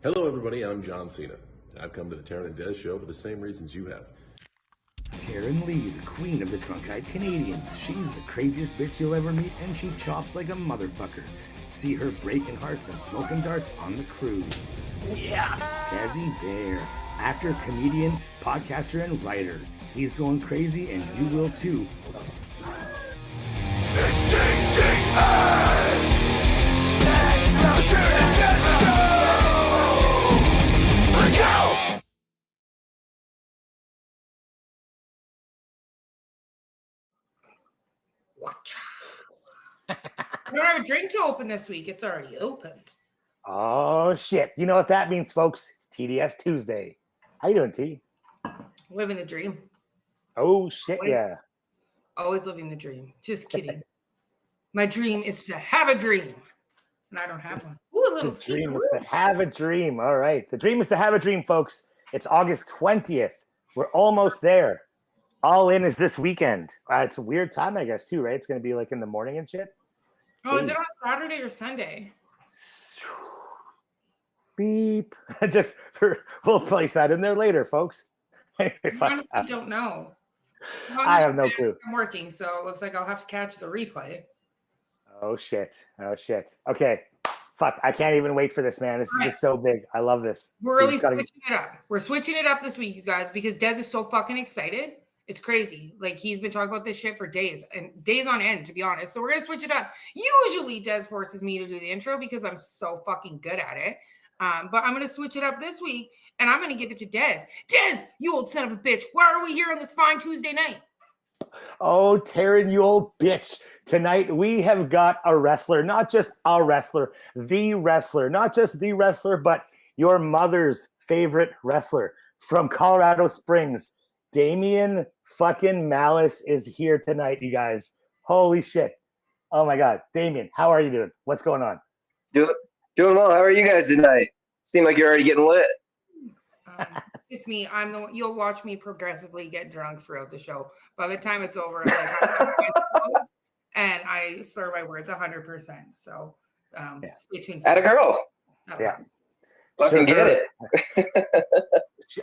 Hello, everybody. I'm John Cena. I've come to the Teryn and Dez show for the same reasons you have. Teryn Lee, the queen of the drunk-eyed Canadians. She's the craziest bitch you'll ever meet, and she chops like a motherfucker. See her breaking hearts and smoking darts on the cruise. Yeah! Desi Bear, actor, comedian, podcaster, and writer. He's going crazy, and you will too. It's TDS! The Teryn and Dez Show! Let's go! I don't have a drink to open this week. It's already opened. Oh, shit. You know what that means, folks? It's TDS Tuesday. How you doing, T? Living the dream. Oh, shit, yeah. Always living the dream. Just kidding. My dream is to have a dream. And I don't have one. Ooh, a little The dream is to have a dream. All right. The dream is to have a dream, folks. It's August 20th. We're almost there. All in is this weekend. It's a weird time, I guess, too, right? It's going to be like in the morning and shit. Oh, is it on Saturday or Sunday? Beep. We'll place that in there later, folks. I honestly don't know. I have no clue. I'm working, so it looks like I'll have to catch the replay. Oh, shit. Okay. Fuck. I can't even wait for this, man. This is just so big. I love this. We're really switching it up. We're switching it up this week, you guys, because Dez is so fucking excited. It's crazy. Like, he's been talking about this shit for days and days on end, to be honest. So we're going to switch it up. Usually Dez forces me to do the intro because I'm so fucking good at it. But I'm going to switch it up this week, and I'm going to give it to Dez. Dez, you old son of a bitch. Why are we here on this fine Tuesday night? Oh, Teryn, you old bitch. Tonight we have got a wrestler, not just a wrestler, the wrestler, not just the wrestler, but your mother's favorite wrestler from Colorado Springs. Damian fucking Malice is here tonight, you guys. Holy shit. Oh my God. Damian, how are you doing? What's going on? Doing well. How are you guys tonight? Seem like you're already getting lit. It's me. I'm the one. You'll watch me progressively get drunk throughout the show. By the time it's over, and I slur my words 100%. So stay tuned. Atta girl. Yeah. Fucking get it.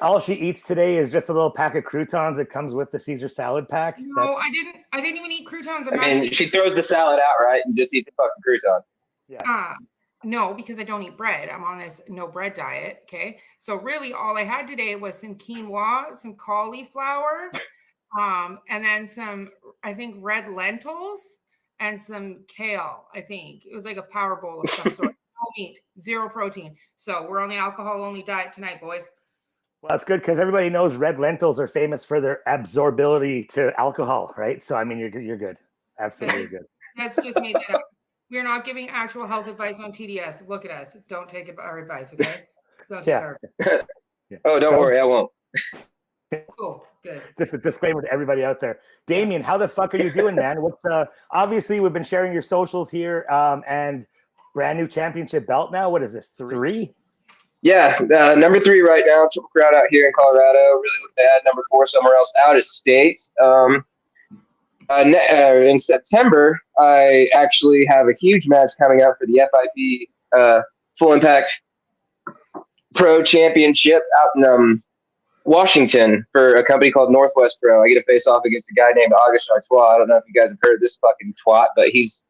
All she eats today is just a little pack of croutons that comes with the Caesar salad pack. No, I didn't even eat croutons. She throws the salad out, right, and just eats a fucking crouton. Yeah. No, because I don't eat bread. I'm on this no bread diet. Okay. So really all I had today was some quinoa, some cauliflower, and then some, I think, red lentils and some kale. I think it was like a power bowl of some sort. No meat, zero protein. So we're on the alcohol only diet tonight, boys. Well, that's good because everybody knows red lentils are famous for their absorbability to alcohol, right? So, I mean, you're good. Absolutely good. That's just made that up. We're not giving actual health advice on TDS. Look at us. Don't take our advice, okay? Don't take our advice. Oh, don't worry, I won't. Cool. Good. Just a disclaimer to everybody out there. Damian, how the fuck are you doing, man? What's obviously we've been sharing your socials here, and brand new championship belt now. What is this? 3? Yeah, number 3 right now. Triple Crown out here in Colorado. Really looking to add number 4 somewhere else out of state. In September, I actually have a huge match coming up for the FIP Full Impact Pro Championship out in Washington for a company called Northwest Pro. I get to face off against a guy named August Artois. I don't know if you guys have heard this fucking twat, but he's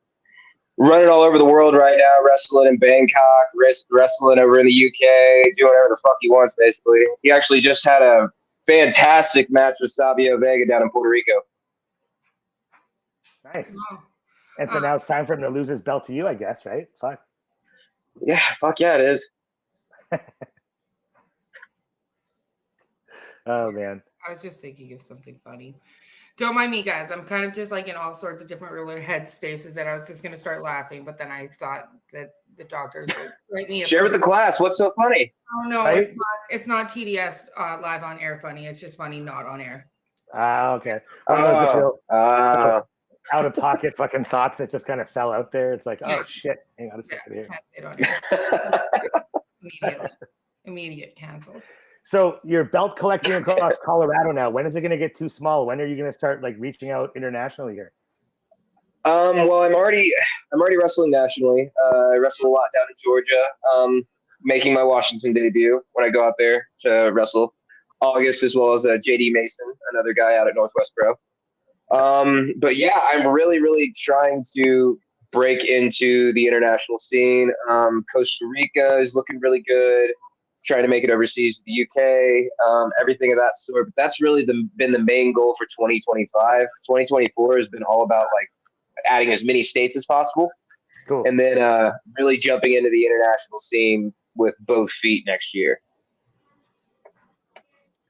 running all over the world right now, wrestling in Bangkok, wrestling over in the UK, doing whatever the fuck he wants, basically. He actually just had a fantastic match with Sabio Vega down in Puerto Rico. Nice. And so now it's time for him to lose his belt to you, I guess, right? Fuck. Yeah, fuck yeah, it is. Oh, man. I was just thinking of something funny. Don't mind me, guys. I'm kind of just like in all sorts of different ruler head spaces that I was just going to start laughing, but then I thought that the doctors would write me. Share with the class. What's so funny? Oh, no, right? It's not TDS live on air funny. It's just funny not on air. Okay. Out of pocket fucking thoughts that just kind of fell out there. It's like, oh shit. Hang on a second here. Can't say it on air. Immediate canceled. So you're belt collecting across Colorado now. When is it going to get too small? When are you going to start like reaching out internationally here? Well, I'm already wrestling nationally. I wrestle a lot down in Georgia. making my Washington debut when I go out there to wrestle August, as well as JD Mason, another guy out at Northwest Pro. But yeah, I'm really, really trying to break into the international scene. Costa Rica is looking really good. Trying to make it overseas to the UK, everything of that sort. But that's really been the main goal for 2025. 2024 has been all about like adding as many states as possible, Cool. and then really jumping into the international scene with both feet next year.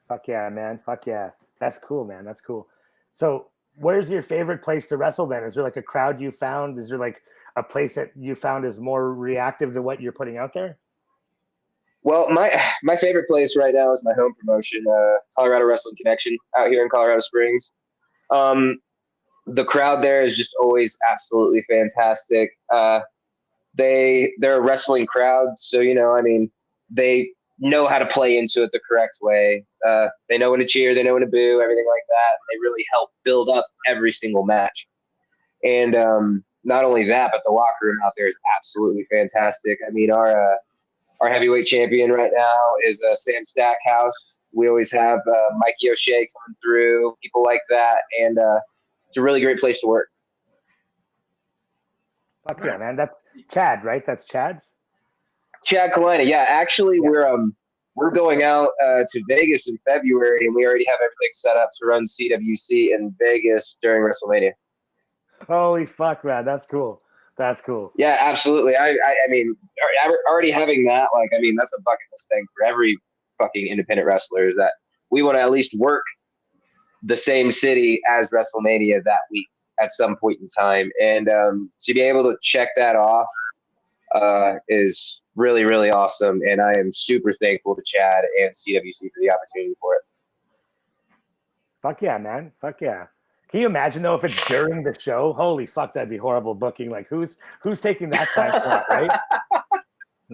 Fuck yeah, man. Fuck yeah. That's cool, man. That's cool. So where's your favorite place to wrestle then? Is there like a crowd you found? Is there like a place that you found is more reactive to what you're putting out there? Well, my favorite place right now is my home promotion, Colorado Wrestling Connection, out here in Colorado Springs. The crowd there is just always absolutely fantastic. They're a wrestling crowd, so I mean, they know how to play into it the correct way. They know when to cheer, they know when to boo, everything like that. They really help build up every single match. And not only that, but the locker room out there is absolutely fantastic. I mean, our heavyweight champion right now is Sam Stackhouse. We always have Mikey O'Shea coming through, people like that, and it's a really great place to work. Fuck yeah, man. That's Chad, right? That's Chad's? Chad Kalina, yeah. Actually, we're going out to Vegas in February, and we already have everything set up to run CWC in Vegas during WrestleMania. Holy fuck, man. That's cool. That's cool. Yeah, absolutely. I mean, already having that, like, I mean, that's a bucket list thing for every fucking independent wrestler, is that we want to at least work the same city as WrestleMania that week at some point in time. And to be able to check that off is really, really awesome. And I am super thankful to Chad and CWC for the opportunity for it. Fuck yeah, man. Fuck yeah. Can you imagine though if it's during the show? Holy fuck, that'd be horrible booking. Like who's taking that time slot, right?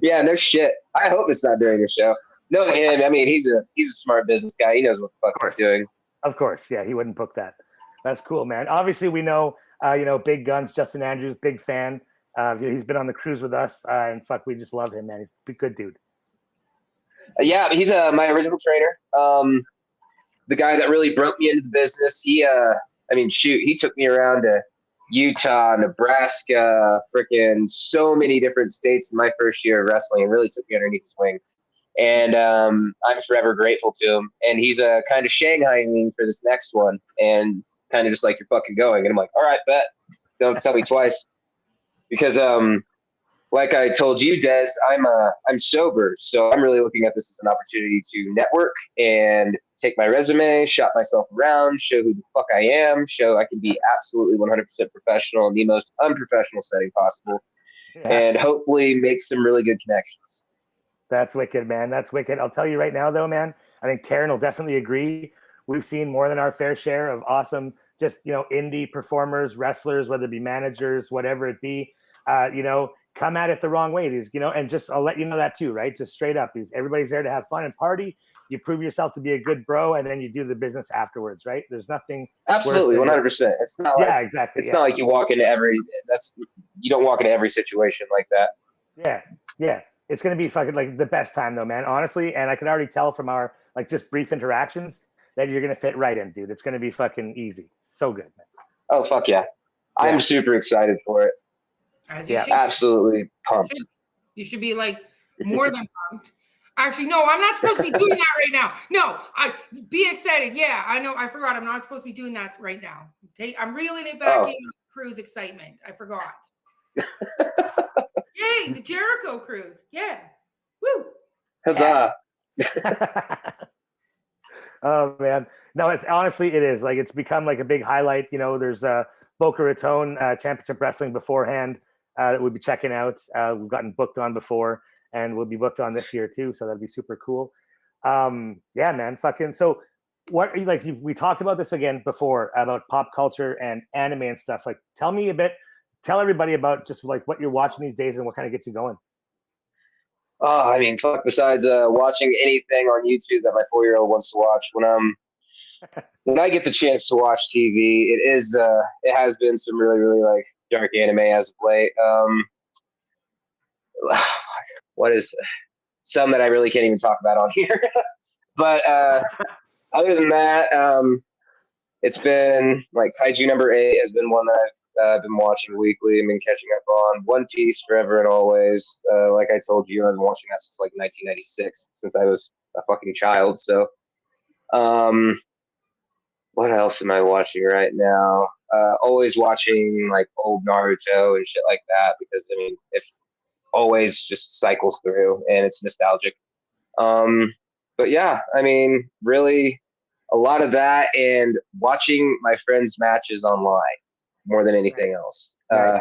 Yeah, no shit. I hope it's not during the show. No, him. I mean, he's a smart business guy. He knows what the fuck he's doing. Of course, yeah, he wouldn't book that. That's cool, man. Obviously, we know, Big Guns, Justin Andrews, big fan. He's been on the cruise with us, and fuck, we just love him, man. He's a good dude. Yeah, he's my original trainer. The guy that really broke me into the business. He took me around to Utah, Nebraska, freaking so many different states in my first year of wrestling, and really took me underneath his wing. And I'm forever grateful to him. And he's kind of Shanghaiing me for this next one, and kind of just like, you're fucking going. And I'm like, all right, bet. Don't tell me twice. Because like I told you, Dez, I'm sober, so I'm really looking at this as an opportunity to network and take my resume, shop myself around, show who the fuck I am, show I can be absolutely 100% professional in the most unprofessional setting possible, and hopefully make some really good connections. That's wicked, man. That's wicked. I'll tell you right now, though, man, I think Teryn will definitely agree. We've seen more than our fair share of awesome, just, indie performers, wrestlers, whether it be managers, whatever it be, come at it the wrong way. These, and just, I'll let you know that too, right? Just straight up, everybody's there to have fun and party. You prove yourself to be a good bro, and then you do the business afterwards, right? There's nothing. Absolutely, 100%. It's not like, exactly. It's not like you walk into you don't walk into every situation like that. Yeah. It's going to be fucking like the best time though, man, honestly. And I can already tell from our like just brief interactions that you're going to fit right in, dude. It's going to be fucking easy. So good, man. Oh, fuck yeah. I'm super excited for it. As you should. Absolutely pumped. You should be like more than pumped. Actually, no, I'm not supposed to be doing that right now. No, be excited. Yeah, I know. I forgot. I'm not supposed to be doing that right now. I'm reeling it back in cruise excitement. I forgot. Yay, the Jericho cruise. Yeah. Woo. Huzzah. Oh, man. No, it is. Like, it's become like a big highlight. There's Boca Raton Championship Wrestling beforehand that we'll be checking out. We've gotten booked on before, and we'll be booked on this year too. So that'd be super cool. Yeah, man. Fucking. So what, like, we talked about this again before about pop culture and anime and stuff. Like, tell everybody about just like what you're watching these days and what kind of gets you going. Oh, I mean, fuck, besides watching anything on YouTube that my 4-year-old wants to watch, when I get the chance to watch TV, it has been some really, really like dark anime as of late. What is some that I really can't even talk about on here. But other than that, it's been like Kaiju number 8 has been one that I've been watching weekly and been catching up on. One Piece Forever and Always. Like I told you, I've been watching that since like 1996, since I was a fucking child. So, what else am I watching right now? Always watching like old Naruto and shit like that, because I mean, if always just cycles through and it's nostalgic. But yeah, I mean, really a lot of that and watching my friends' matches online more than anything else. Nice.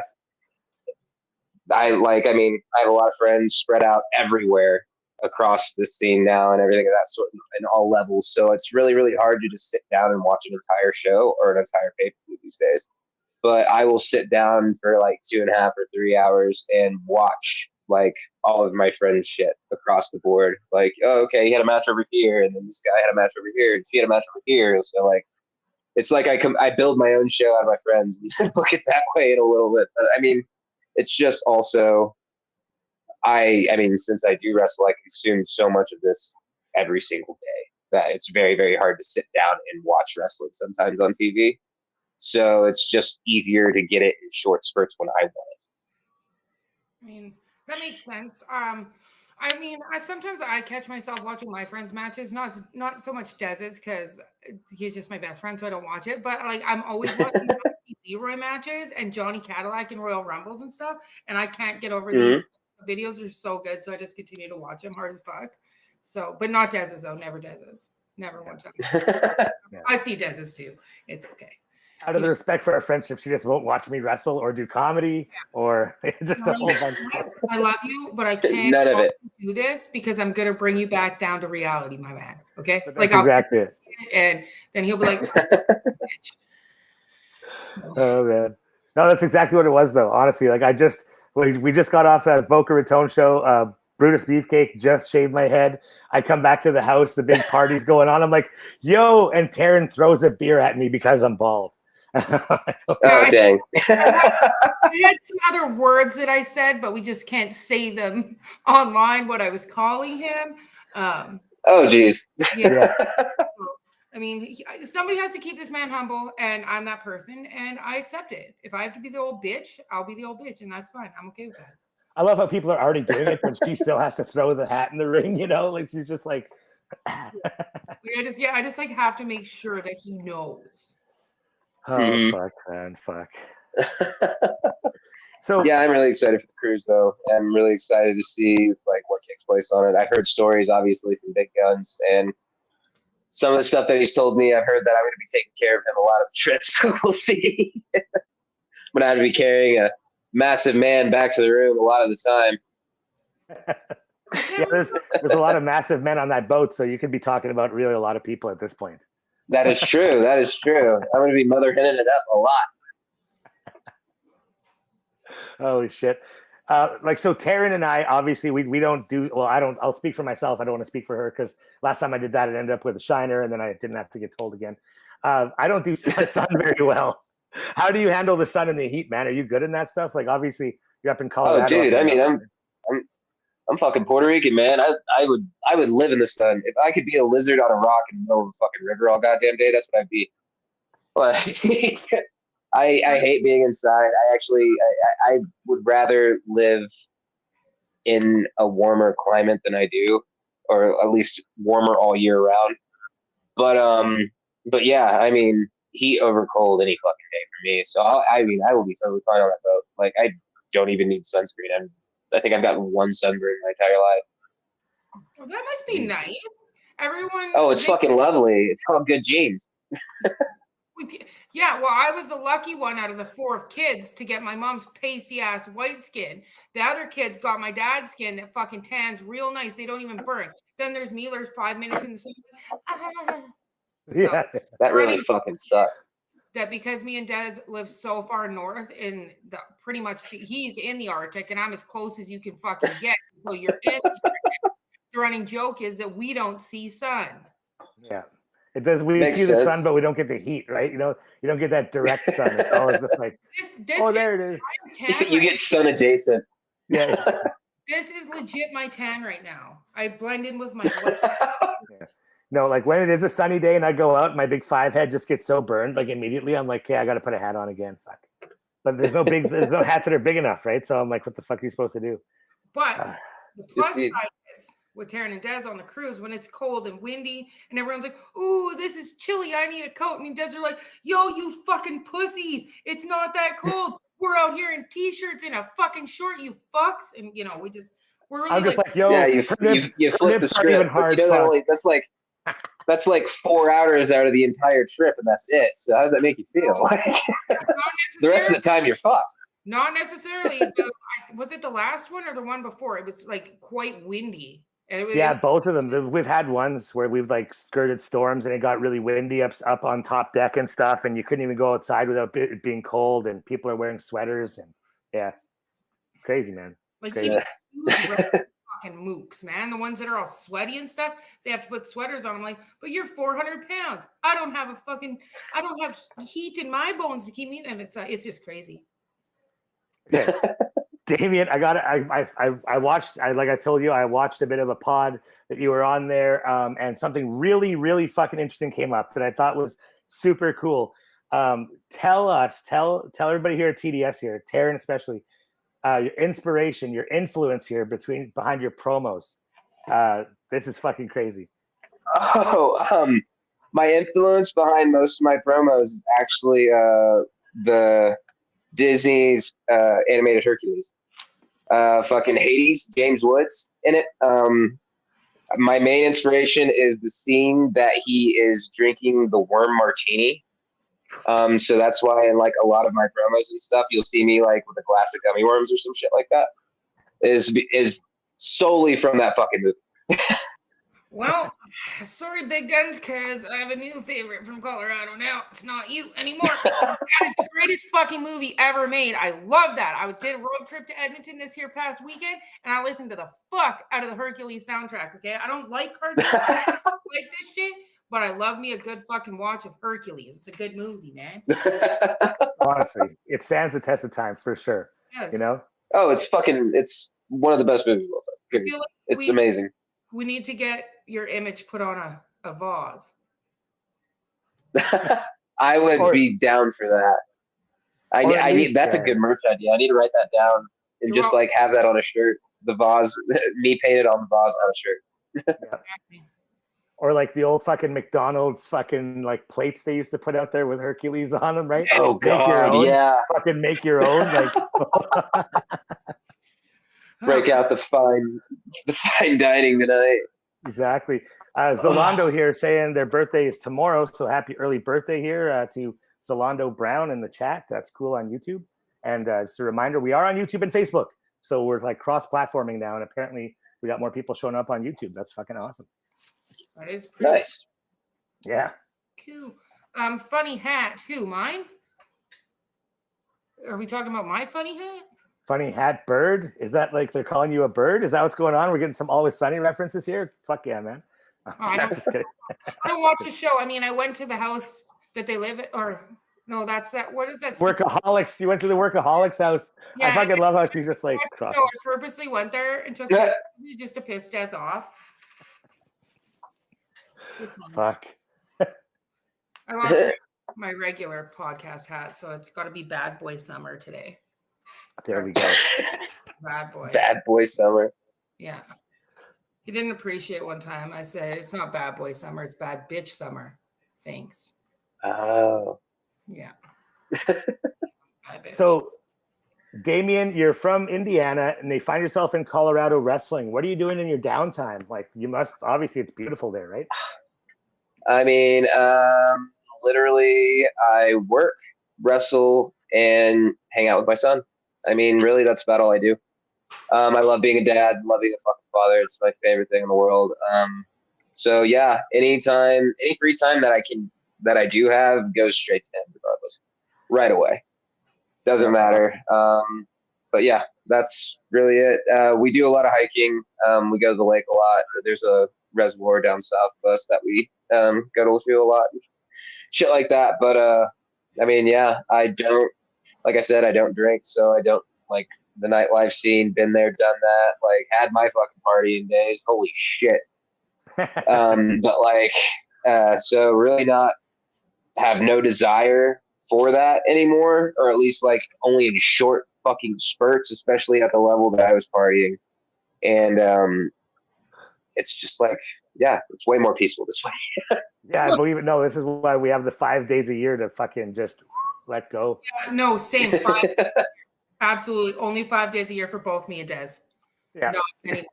I have a lot of friends spread out everywhere across the scene now and everything of that sort in all levels. So it's really, really hard to just sit down and watch an entire show or an entire pay-per-view these days. But I will sit down for like 2.5 or 3 hours and watch like all of my friends' shit across the board. Like, oh, okay, he had a match over here, and then this guy had a match over here, and she had a match over here. So like, it's like I build my own show out of my friends and look at that way in a little bit. But I mean, it's just also, I mean, since I do wrestle, I consume so much of this every single day that it's very, very hard to sit down and watch wrestling sometimes on TV. So it's just easier to get it in short spurts when I want it. I mean, that makes sense. I mean, sometimes I catch myself watching my friends' matches, not so much Dez's because he's just my best friend, so I don't watch it. But like, I'm always watching Leroy matches and Johnny Cadillac and Royal Rumbles and stuff, and I can't get over these videos. Are so good, so I just continue to watch them hard as fuck. So, but not Dez's though. Never Dez's. Never one time. I see Dez's too. It's okay. Out of the respect for our friendship, she just won't watch me wrestle or do comedy or just a whole bunch of stuff. I love you, but I can't None of it. do this because I'm gonna bring you back down to reality, my man. Okay, But that's exactly it. And then he'll be like, bitch. Oh man, no, that's exactly what it was though. Honestly, like we just got off that Boca Raton show. Brutus Beefcake just shaved my head. I come back to the house, the big party's going on. I'm like, yo, and Teryn throws a beer at me because I'm bald. Oh, dang. I had some other words that I said, but we just can't say them online, what I was calling him. Oh, geez. Yeah. I mean, somebody has to keep this man humble, and I'm that person, and I accept it. If I have to be the old bitch, I'll be the old bitch, and that's fine. I'm okay with that. I love how people are already doing it, but she still has to throw the hat in the ring, you know? Like, she's just like... I just like have to make sure that he knows. Oh, fuck, man, fuck. So yeah, I'm really excited for the cruise, though. I'm really excited to see like what takes place on it. I've heard stories, obviously, from Big Guns, and some of the stuff that he's told me, I've heard that I'm going to be taking care of him a lot of trips. So we'll see. I'm going to have to be carrying a massive man back to the room a lot of the time. Yeah, there's a lot of massive men on that boat, so you could be talking about really a lot of people at this point. That is true. That is true. I'm going to be mother henning it up a lot. Holy shit. So Teryn and I, obviously, we don't do, well, I'll speak for myself. I don't want to speak for her because last time I did that, it ended up with a shiner and then I didn't have to get told again. I don't do sun very well. How do you handle the sun and the heat, man? Are you good in that stuff? Like, obviously, you're up in Colorado. Oh, dude. I mean, I'm fucking Puerto Rican, man. I would live in the sun. If I could be a lizard on a rock in the middle of a fucking river all goddamn day, that's what I'd be. But I hate being inside. I would rather live in a warmer climate than I do, or at least warmer all year round. But yeah, I mean, heat over cold any fucking day for me. So I will be totally fine on that boat. Like, I don't even need sunscreen. I think I've gotten one sunburn my entire life. Well, that must be nice. Everyone. Oh, it's fucking lovely. It's called good genes. Yeah, well, I was the lucky one out of the 4 kids to get my mom's pasty ass white skin. The other kids got my dad's skin that fucking tans real nice. They don't even burn. Then there's me. There's 5 minutes in the sun. Yeah, that really fucking sucks. That because me and Dez live so far north in he's in the Arctic and I'm as close as you can fucking get. So you're in the Arctic. The running joke is that we don't see sun. Yeah. It does. We Makes see the sense. sun, but we don't get the heat, right? You know, you don't get that direct sun. It's always just like, This oh, there it is. You get sun adjacent. Yeah. This is legit my tan right now. I blend in with my white. No, like when it is a sunny day and I go out, my big 5 head just gets so burned, like immediately. I'm like, okay, I got to put a hat on again. Fuck. But there's no hats that are big enough, right? So I'm like, what the fuck are you supposed to do? But the plus side is with Teryn and Dez on the cruise when it's cold and windy and everyone's like, ooh, this is chilly. I need a coat. And Dez are like, yo, you fucking pussies. It's not that cold. We're out here in t-shirts and a fucking short, you fucks. And you know, we're really I'm just like, yo, Yeah, you flip the script. Even But hard, you know, that's like 4 hours out of the entire trip, and that's it. So how does that make you feel? The rest of the time, you're fucked. Not necessarily. Was it the last one or the one before? It was like quite windy. And both of them. We've had ones where we've like skirted storms and it got really windy up on top deck and stuff, and you couldn't even go outside without it being cold, and people are wearing sweaters and crazy, man. Like crazy. Fucking mooks, man. The ones that are all sweaty and stuff, they have to put sweaters on. I'm like, but you're 400 pounds. I don't have heat in my bones to keep me. And it's just crazy. Okay. Damian, I watched, like I told you, I watched a bit of a pod that you were on there, and something really, really fucking interesting came up that I thought was super cool. Tell everybody here at TDS here, Teryn especially, your inspiration, your influence here behind your promos. This is fucking crazy. My influence behind most of my promos is actually the Disney's animated Hercules. Fucking Hades, James Woods in it. My main inspiration is the scene that he is drinking the worm martini. So that's why in like a lot of my promos and stuff, you'll see me like with a glass of gummy worms or some shit like that. Is solely from that fucking movie. Well, sorry, big guns, because I have a new favorite from Colorado now. It's not you anymore. That is the greatest fucking movie ever made. I love that. I did a road trip to Edmonton this here past weekend, and I listened to the fuck out of the Hercules soundtrack, okay? I don't like cartoons like this shit, but I love me a good fucking watch of Hercules. It's a good movie, man. Honestly, it stands the test of time for sure. Yes. You know? Oh, it's one of the best movies of all time. I feel like it's amazing. We need to get your image put on a vase. I would be down for that. I need that's a good merch idea. I need to write that down and just like have that on a shirt. The vase, me painted on the vase on a shirt. Yeah. Or like the old fucking McDonald's fucking like plates they used to put out there with Hercules on them, right? Oh make your own, yeah. Fucking make your own. Like break out the fine dining tonight. Exactly. Zalando here saying their birthday is tomorrow, so happy early birthday here to Zalando Brown in the chat. That's cool on YouTube. And just a reminder, we are on YouTube and Facebook, so we're like cross-platforming now, and apparently we got more people showing up on YouTube. That's fucking awesome. That is pretty nice. Yeah. Cool. Funny hat. Who? Mine? Are we talking about my funny hat? Funny hat bird? Is that like they're calling you a bird? Is that what's going on? We're getting some Always Sunny references here? Fuck yeah, man. I don't watch the show. I mean, I went to the house that they live at, or no, that's that. What is that? Workaholics. You went to the Workaholics house. Yeah, I fucking love how she's just like. I purposely went there and took it just to piss Jess off. Fuck. I lost my regular podcast hat, so it's got to be Bad Boy Summer today. There we go. Bad Boy Summer. Yeah. He didn't appreciate one time. I said, it's not Bad Boy Summer, it's Bad Bitch Summer. Thanks. Oh. Yeah. So, Damian, you're from Indiana and they find yourself in Colorado wrestling. What are you doing in your downtime? Like, you must, obviously, it's beautiful there, right? I mean, literally, I work, wrestle, and hang out with my son. I mean, really, that's about all I do. I love being a dad, love being a fucking father. It's my favorite thing in the world. So yeah, any free time that I do have goes straight to him regardless, right away. Doesn't matter. But yeah, that's really it. We do a lot of hiking. We go to the lake a lot. There's a reservoir down south of us that we go to a lot, shit like that. But I mean, yeah, like I said, I don't drink, so I don't like the nightlife scene, been there, done that, like had my fucking partying days. Holy shit. But like, so really not have no desire for that anymore, or at least like only in short fucking spurts, especially at the level that I was partying. And it's just like, yeah, it's way more peaceful this way. Yeah, I believe it. No, this is why we have the 5 days a year to fucking just let go. No, same. 5. Absolutely. Only 5 days a year for both me and Dez. Yeah. No, anymore.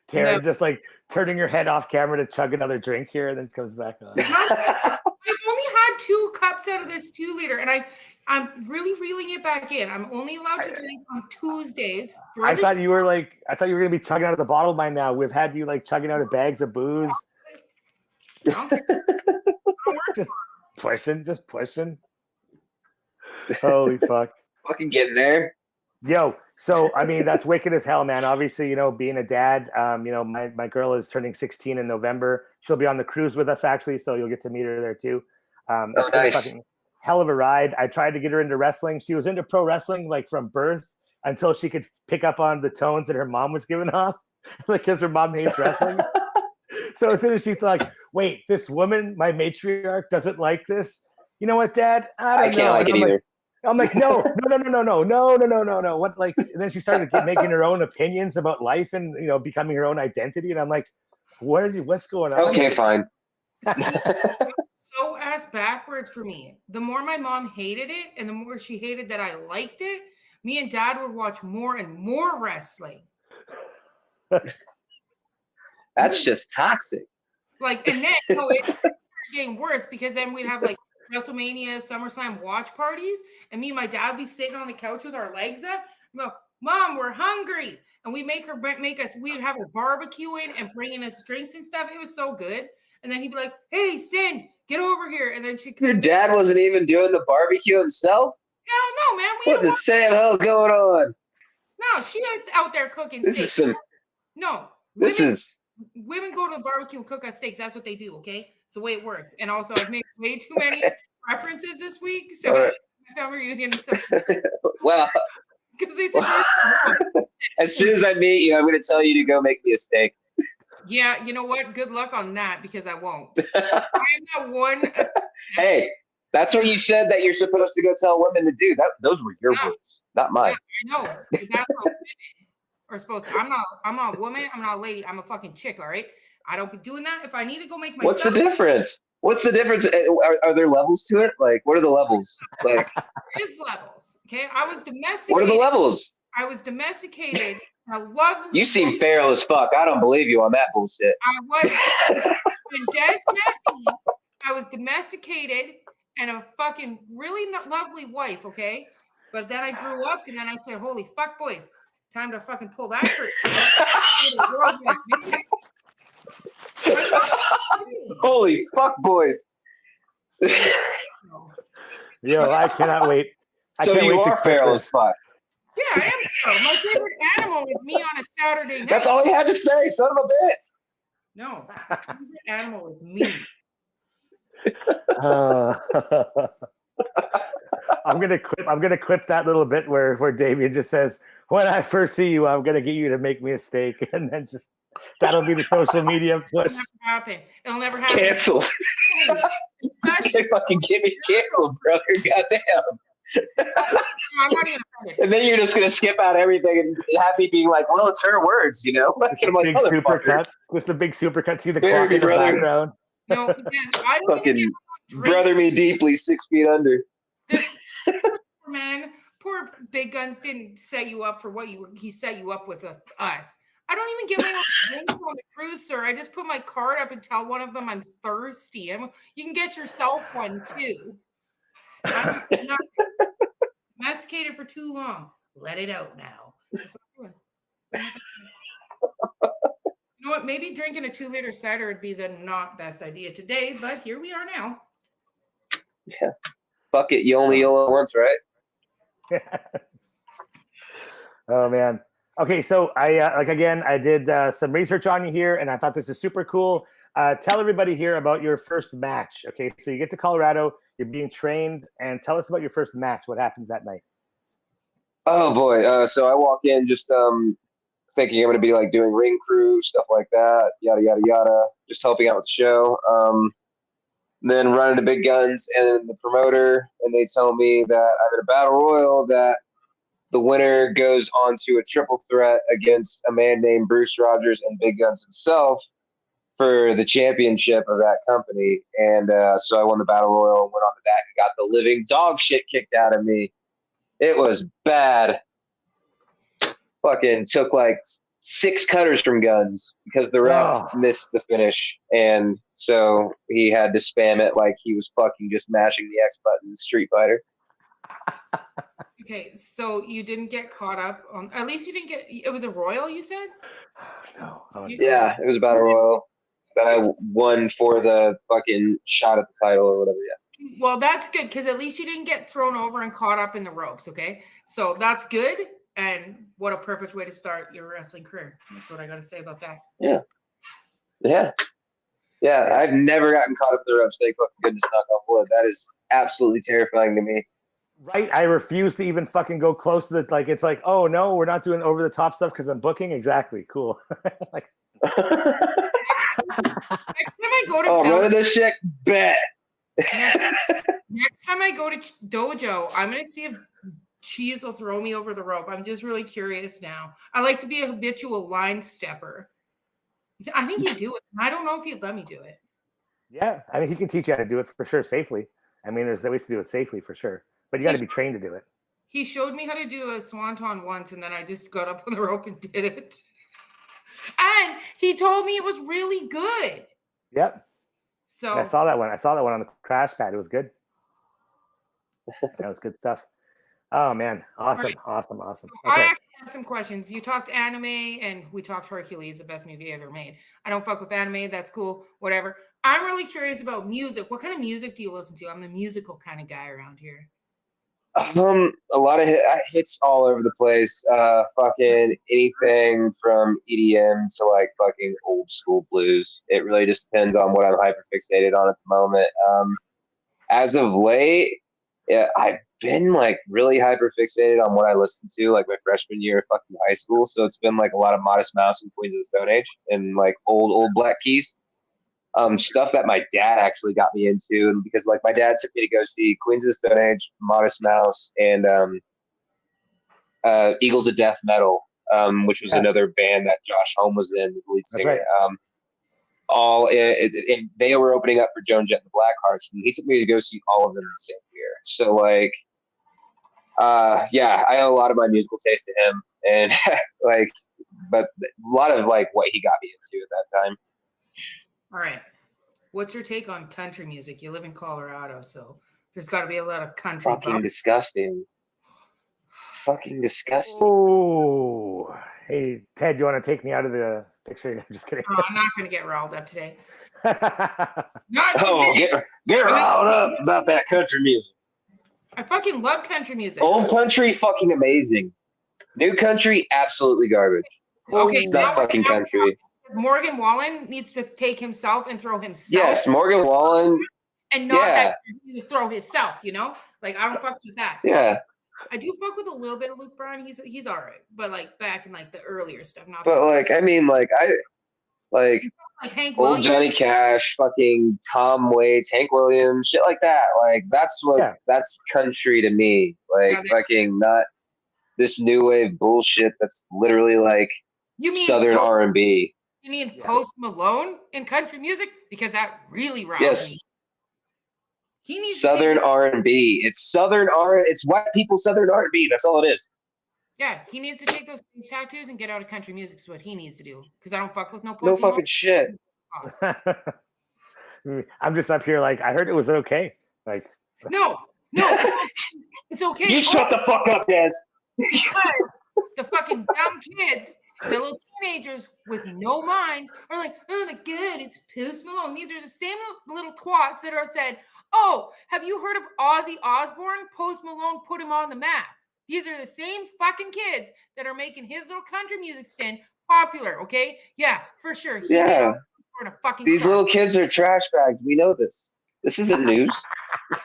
Taryn No. just like turning your head off camera to chug another drink here and then comes back on. I've only had 2 cups out of this 2-liter, and I'm really reeling it back in. I'm only allowed to drink on Tuesdays. I thought you were gonna be chugging out of the bottle by now. We've had you like chugging out of bags of booze. No. just pushing. Holy fuck. Fucking getting there. Yo, so I mean that's wicked as hell, man. Obviously, you know, being a dad, you know, my girl is turning 16 in November. She'll be on the cruise with us actually, so you'll get to meet her there too. That's been a fucking hell of a ride. I tried to get her into wrestling. She was into pro wrestling like from birth until she could pick up on the tones that her mom was giving off, like because her mom hates wrestling. So as soon as she thought, wait, this woman, my matriarch, doesn't like this. You know what, Dad? I can't like it either. I'm like, no. What? Like, and then she started making her own opinions about life and, you know, becoming her own identity. And I'm like, what's going on? Okay, fine. So ass backwards for me. The more my mom hated it, and the more she hated that I liked it, me and Dad would watch more and more wrestling. That's just toxic. Like, and then it started getting worse because then we'd have like WrestleMania, SummerSlam watch parties, and me and my dad would be sitting on the couch with our legs up. Go, Mom, we're hungry, and we we'd have her barbecuing and bringing us drinks and stuff. It was so good. And then he'd be like, "Hey, Sin, get over here." And then Your dad wasn't even doing the barbecue himself? Hell no, man. What the Sam hell going on? No, she ain't out there cooking This steaks. is some. No, This is. women go to the barbecue and cook us steaks. That's what they do. Okay, it's the way it works. And also, I've made way too many references this week, so All right. my family reunion and stuff. Well, Because they said, as soon as I meet you, I'm going to tell you to go make me a steak. yeah, you know what? Good luck on that because I won't. I am that one. Hey, that's what you said that you're supposed to go tell women to do. Those were your Yeah. words, not mine. I know. That's how women are supposed to. I'm not a woman. I'm not a lady. I'm a fucking chick. All right. I don't be doing that. If I need to go make myself. What's the difference? What's the difference? Are there levels to it? Like, what are the levels? Like, There is levels. Okay. I was domesticated. what are the levels? I was domesticated. I love. You seem feral as fuck. I don't believe you on that bullshit. I was when Des met me. I was domesticated and a fucking really lovely wife. Okay. But then I grew up and then I said, "Holy fuck, boys, time to fucking pull that curtain." Holy fuck, boys. Yo, I cannot wait. So can't you wait to are clip feral this. as fuck. Yeah, I am. Feral. My favorite animal is me on a Saturday night. That's all you had to say, son of a bitch. No, my favorite animal is me. I'm gonna clip that little bit where Damian just says, "When I first see you, I'm gonna get you to make me a steak," and then just that'll be the social media push. It'll never happen. It'll never happen. Cancel. Especially, They fucking get me canceled, brother. Goddamn. I'm not even offended. And then you're just gonna skip out everything and have me being like, "Well, it's her words," you know? Just a I'm like, big super "Motherfucker." cut. Just a big super cut. See the Bury clock me, in the brother. background. No, because I don't Fucking even get brother me deeply, 6 feet under. this man. Poor Big Guns didn't set you up for what he set you up with us. I don't even get my own drink on the cruise, sir. I just put my card up and tell one of them I'm thirsty. You can get yourself one too. I'm not domesticated for too long. Let it out now. That's what I'm doing. You know what? Maybe drinking a 2-liter cider would be the not best idea today, but here we are now. Yeah. Fuck it. You only yell once, right? Oh man. Okay, so I did some research on you here, and I thought this is super cool. Tell everybody here about your first match. Okay, so you get to Colorado, you're being trained, and tell us about your first match. What happens that night? Oh boy. So I walk in just thinking I'm gonna be like doing ring crew stuff like that, yada yada yada, just helping out with the show. Then run into Big Guns and the promoter, and they tell me that I'm in a battle royal that the winner goes on to a triple threat against a man named Bruce Rogers and Big Guns himself for the championship of that company. And so I won the battle royal, went on to that, and got the living dog shit kicked out of me. It was bad. Fucking took like 6 cutters from Guns because the ref missed the finish, and so he had to spam it like he was fucking just mashing the X button in Street Fighter. Okay, so you didn't get caught up on. At least you didn't get. It was a royal, you said. No. Yeah, it was a battle royal that I won for the fucking shot at the title or whatever. Yeah. Well, that's good because at least you didn't get thrown over and caught up in the ropes. Okay, so that's good. And what a perfect way to start your wrestling career. That's what I got to say about that. Yeah. I've never gotten caught up in the ropes. Thank fucking goodness, knock on wood. That is absolutely terrifying to me. Right? I refuse to even fucking go close to the, like, it's like, oh no, we're not doing over the top stuff because I'm booking. Exactly. Cool. Like, Next time I go to run this shit, bet. Next time I go to dojo, I'm going to see if Cheese will throw me over the rope. I'm just really curious now. I like to be a habitual line stepper. I think he'd do it. I don't know if he'd let me do it. Yeah. I mean, he can teach you how to do it for sure safely. I mean, there's ways to do it safely for sure. But you got to be trained to do it. He showed me how to do a swanton once, and then I just got up on the rope and did it. And he told me it was really good. Yep. So I saw that one. I saw that one on the crash pad. It was good. That was good stuff. Oh man, awesome. Right. Okay. I actually have some questions. You talked anime, and we talked Hercules, the best movie ever made. I don't fuck with anime. That's cool. Whatever. I'm really curious about music. What kind of music do you listen to? I'm the musical kind of guy around here. A lot of hits all over the place. Fucking anything from EDM to like fucking old school blues. It really just depends on what I'm hyper fixated on at the moment. As of late, yeah, I've been like really hyper fixated on what I listened to like my freshman year of fucking high school. So it's been like a lot of Modest Mouse and Queens of the Stone Age and like old Black Keys. Stuff that my dad actually got me into, and because like my dad took me to go see Queens of the Stone Age, Modest Mouse, and Eagles of Death Metal, which was another band that Josh Homme was in, the lead singer. Right. And they were opening up for Joan Jett and the Blackhearts, and he took me to go see all of them in the same year. So like, I owe a lot of my musical taste to him, and like, but a lot of like what he got me into at that time. All right. What's your take on country music? You live in Colorado, so there's got to be a lot of country. Fucking disgusting. Oh, hey, Ted, you want to take me out of the picture? I'm just kidding. I'm not going to get riled up today. Get riled up about that country music. I fucking love country music. Old country, fucking amazing. New country, absolutely garbage. Okay, it's not fucking country. Morgan Wallen needs to take himself and throw himself. Yes, Morgan Wallen. And not that he to throw himself, you know? Like, I don't fuck with that. Yeah. I do fuck with a little bit of Luke Bryan. He's all right. But, like, back in, like, the earlier stuff. Not but, like, I mean, like, like Hank old Williams. Johnny Cash, fucking Tom Waits, Hank Williams, shit like that. Like, that's that's country to me. Like, fucking not this new wave bullshit that's literally, like, Southern R&B. You mean Post Malone in country music? Because that really riles me. He needs Southern R&B. It's Southern It's white people Southern R&B. That's all it is. Yeah, he needs to take those tattoos and get out of country music. Is what he needs to do. Because I don't fuck with no Post Malone. Fucking shit. I'm just up here like I heard it was okay. Like no, it's okay. You shut the fuck up, Dez. Because the fucking dumb kids. The little teenagers with no minds are like, oh my god, it's Post Malone. These are the same little twats that are said, oh, have you heard of Ozzy Osbourne? Post Malone put him on the map. These are the same fucking kids that are making his little country music stand popular, okay? Yeah, for sure. These little kids are trash bags. We know this. This isn't news.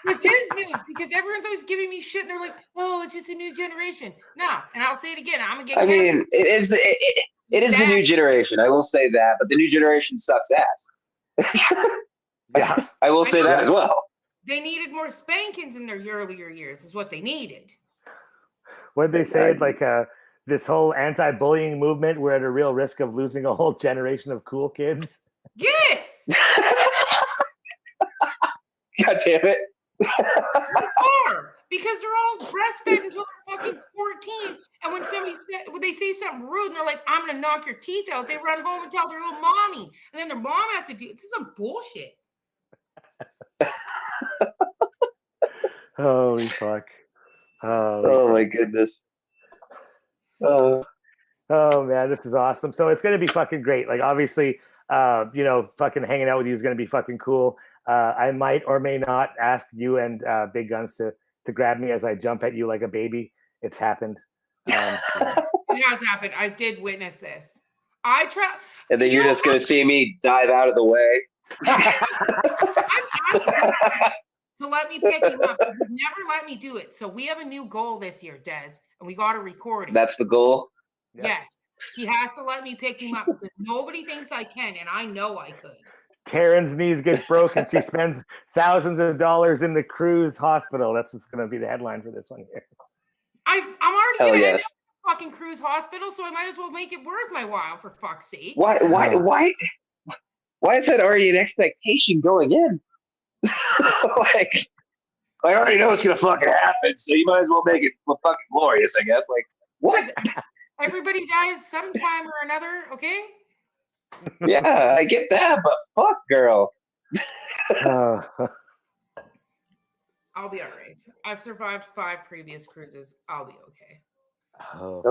This is news because everyone's always giving me shit. And they're like, "Oh, it's just a new generation." No, and I'll say it again. I'm gonna get. I mean, it is the new generation. I will say that, but the new generation sucks ass. Yeah. I will say that as well. They needed more spankings in their earlier years. Is what they needed. What did they say? Like this whole anti-bullying movement, we're at a real risk of losing a whole generation of cool kids. Yes. God damn it. They are, because they're all breastfed until they're fucking 14. And when they say something rude and they're like, "I'm gonna knock your teeth out," they run home and tell their little mommy. And then their mom has to do it. This is some bullshit. Holy fuck. Oh my goodness. Oh man, this is awesome. So it's gonna be fucking great. Like obviously, fucking hanging out with you is gonna be fucking cool. I might or may not ask you and Big Guns to grab me as I jump at you like a baby. It's happened. It has happened. I did witness this. I try. And then you're just gonna see me dive out of the way. I'm asking to let me pick him up. He's never let me do it. So we have a new goal this year, Dez, and we got to record it. That's the goal. Yes. He has to let me pick him up because nobody thinks I can, and I know I could. Teryn's knees get broken. She spends thousands of dollars in the cruise hospital. That's what's going to be the headline for this one here. I'm already going to end up in a fucking cruise hospital, so I might as well make it worth my while, for fuck's sake. Why is that already an expectation going in? Like, I already know it's gonna fucking happen, so you might as well make it fucking glorious, I guess. Like, what? Everybody dies sometime or another, okay? Yeah, I get that, but fuck, girl. I'll be all right. I've survived 5 previous cruises. I'll be okay. Oh,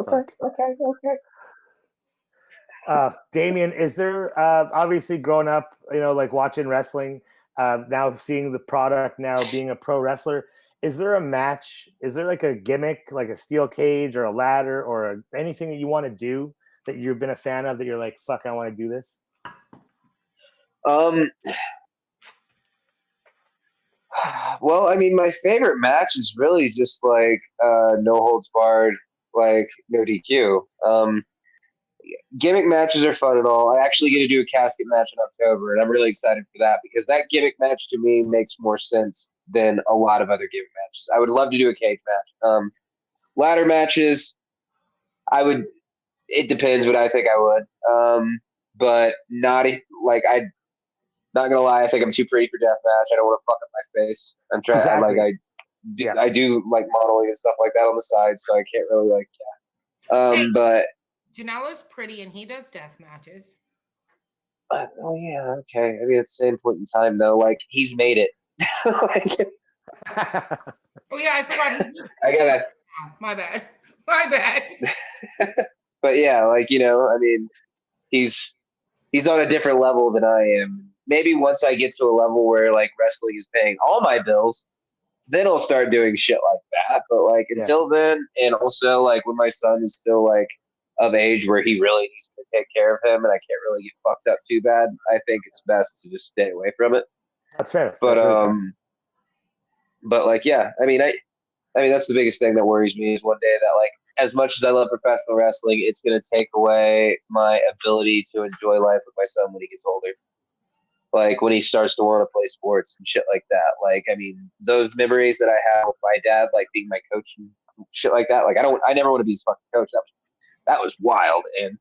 Okay. Damian, is there obviously growing up, like watching wrestling, now seeing the product, now being a pro wrestler, is there a match? Is there like a gimmick, like a steel cage or a ladder or anything that you want to do that you've been a fan of that you're like, fuck, I want to do this? Well, I mean, my favorite match is really just like no holds barred, like no DQ. Gimmick matches are fun and all. I actually get to do a casket match in October, and I'm really excited for that because that gimmick match to me makes more sense than a lot of other gimmick matches. I would love to do a cage match. Ladder matches, it depends, but I think I would. But not like not gonna lie, I think I'm too pretty for deathmatch. I don't want to fuck up my face. I'm trying. Exactly. I do like modeling and stuff like that on the side, so I can't really like. Yeah. Hey. But Janela's pretty, and he does death matches. Oh yeah, okay. I mean, at the same point in time, though, like he's made it. Like, oh yeah, I forgot. I gotta. Oh, my bad. But yeah, like I mean, he's on a different level than I am. Maybe once I get to a level where like wrestling is paying all my bills, then I'll start doing shit like that. But like until then, and also like when my son is still like of age where he really needs me to take care of him and I can't really get fucked up too bad, I think it's best to just stay away from it. That's fair. But that's really fair. But like I mean that's the biggest thing that worries me is one day that like as much as I love professional wrestling, it's gonna take away my ability to enjoy life with my son when he gets older. Like when he starts to want to play sports and shit like that. Like I mean, those memories that I have with my dad, like being my coach and shit like that. Like I never want to be his fucking coach. That was wild and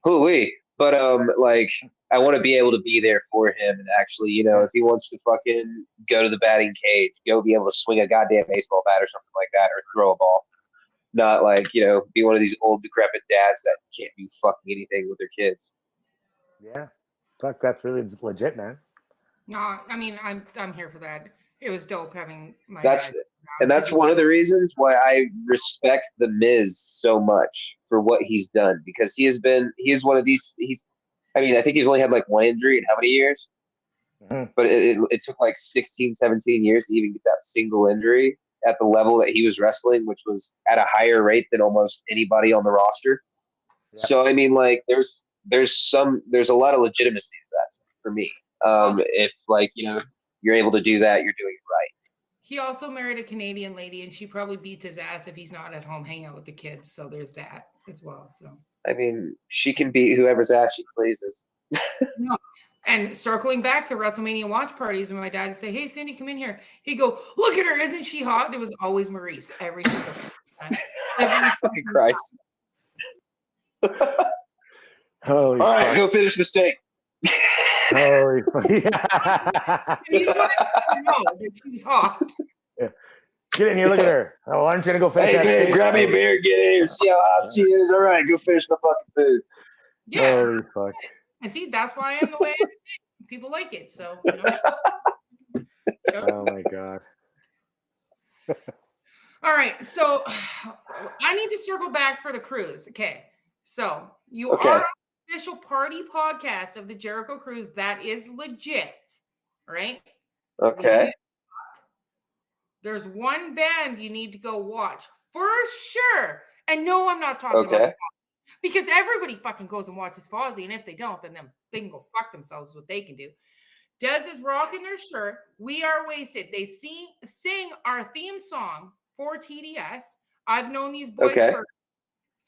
hooey. But like I want to be able to be there for him and actually, if he wants to fucking go to the batting cage, go be able to swing a goddamn baseball bat or something like that, or throw a ball. Not like, be one of these old decrepit dads that can't do fucking anything with their kids. Yeah. Fuck, that's really legit, man. No, I mean I'm here for that. It was dope having my That's one of the reasons why I respect the Miz so much for what he's done, because he is one of these. I think he's only had like one injury in how many years? Mm-hmm. But it took like 16, 17 years to even get that single injury at the level that he was wrestling, which was at a higher rate than almost anybody on the roster. Yeah. So I mean, like there's a lot of legitimacy to that for me. If like you're able to do that, you're doing it right. He also married a Canadian lady, and she probably beats his ass if he's not at home hanging out with the kids. So there's that as well. So I mean, she can beat whoever's ass she pleases. no. And circling back to WrestleMania watch parties, when my dad would say, "Hey, Cindy, come in here," he'd go, "Look at her, isn't she hot?" It was always Maurice every single time. Fucking Christ! Holy All right, fuck. go finish the steak. Holy fuck. He just wanted to know that she was hot. Get in here, look at her. Oh, why don't you gonna go finish Hey, that babe, steak? grab me a beer, get in here, see how hot she is. All right, go finish my fucking food. Yeah, Holy fuck. and see, that's why I am the way I am. People like it. So, you know. Oh my god. All right, so I need to circle back for the cruise. Okay, so you Okay. are on the official party podcast of the Jericho Cruise. That is legit, right? Okay. There's one band you need to go watch for sure. And no, I'm not talking about Okay. Fozzy, because everybody fucking goes and watches Fozzy, and if they don't, then they can go fuck themselves. Is what they can do. Dez is rocking their shirt. We Are Wasted. They sing our theme song for TDS. I've known these boys Okay. for